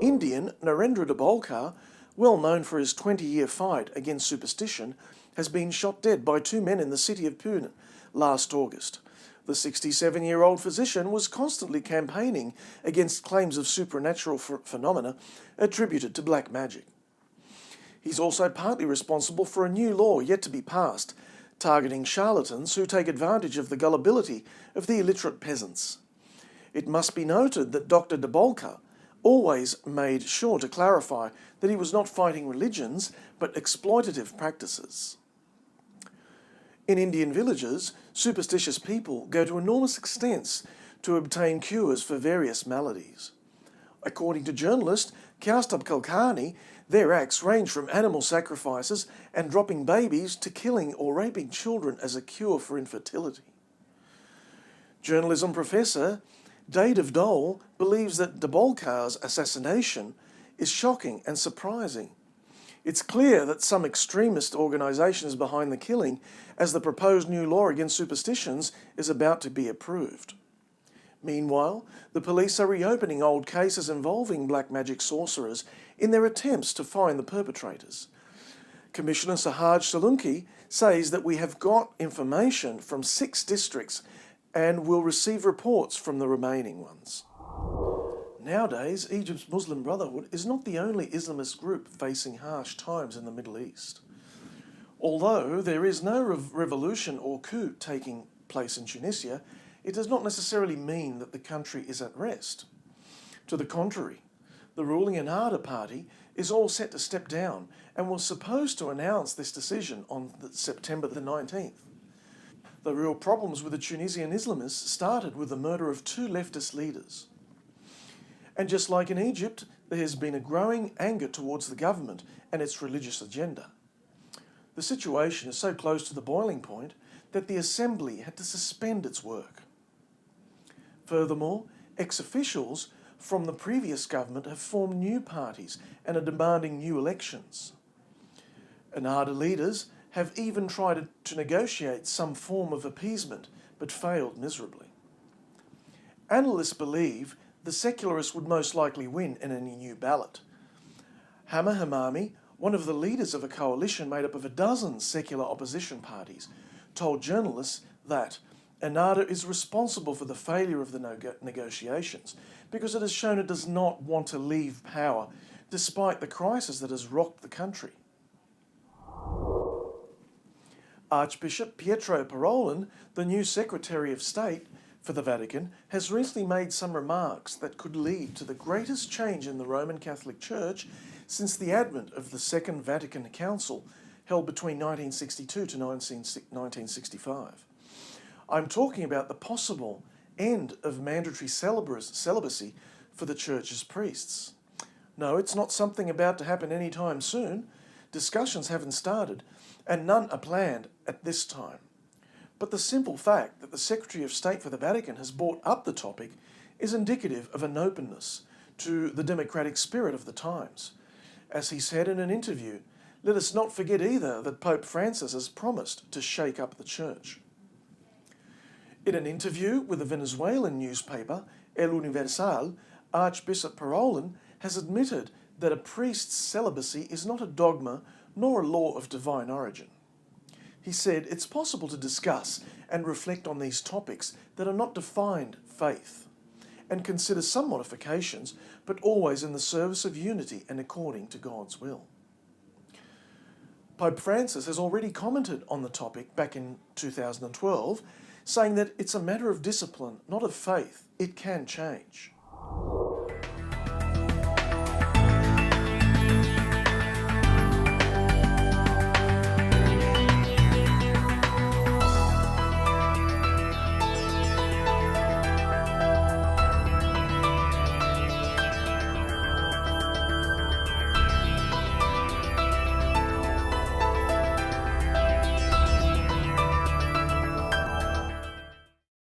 Indian Narendra Dabolkar, well known for his 20-year fight against superstition, has been shot dead by two men in the city of Pune last August. The 67-year-old physician was constantly campaigning against claims of supernatural phenomena attributed to black magic. He's also partly responsible for a new law yet to be passed, targeting charlatans who take advantage of the gullibility of the illiterate peasants. It must be noted that Dr. Dabolkar always made sure to clarify that he was not fighting religions, but exploitative practices. In Indian villages, superstitious people go to enormous extents to obtain cures for various maladies. According to journalist Kaustubh Kulkarni, their acts range from animal sacrifices and dropping babies to killing or raping children as a cure for infertility. Journalism professor Dave Dole believes that Dabolkar's assassination is shocking and surprising. It's clear that some extremist organisation is behind the killing, as the proposed new law against superstitions is about to be approved. Meanwhile, the police are reopening old cases involving black magic sorcerers in their attempts to find the perpetrators. Commissioner Sahaj Salunki says that we have got information from 6 districts and will receive reports from the remaining ones. Nowadays, Egypt's Muslim Brotherhood is not the only Islamist group facing harsh times in the Middle East. Although there is no revolution or coup taking place in Tunisia, it does not necessarily mean that the country is at rest. To the contrary, the ruling Ennahda party is all set to step down and was supposed to announce this decision on September the 19th. The real problems with the Tunisian Islamists started with the murder of 2 leftist leaders. And just like in Egypt, there has been a growing anger towards the government and its religious agenda. The situation is so close to the boiling point that the Assembly had to suspend its work. Furthermore, ex-officials from the previous government have formed new parties and are demanding new elections. Ennahda leaders have even tried to negotiate some form of appeasement, but failed miserably. Analysts believe the secularists would most likely win in any new ballot. Hama Hamami, one of the leaders of a coalition made up of a dozen secular opposition parties, told journalists that Ennahda is responsible for the failure of the negotiations because it has shown it does not want to leave power despite the crisis that has rocked the country. Archbishop Pietro Parolin, the new Secretary of State for the Vatican, has recently made some remarks that could lead to the greatest change in the Roman Catholic Church since the advent of the Second Vatican Council, held between 1962 to 1965. I'm talking about the possible end of mandatory celibacy for the Church's priests. No, it's not something about to happen anytime soon. Discussions haven't started, and none are planned at this time. But the simple fact that the Secretary of State for the Vatican has brought up the topic is indicative of an openness to the democratic spirit of the times. As he said in an interview, let us not forget either that Pope Francis has promised to shake up the Church. In an interview with the Venezuelan newspaper El Universal, Archbishop Parolin has admitted that a priest's celibacy is not a dogma nor a law of divine origin. He said it's possible to discuss and reflect on these topics that are not defined faith, and consider some modifications, but always in the service of unity and according to God's will. Pope Francis has already commented on the topic back in 2012, saying that it's a matter of discipline, not of faith. It can change.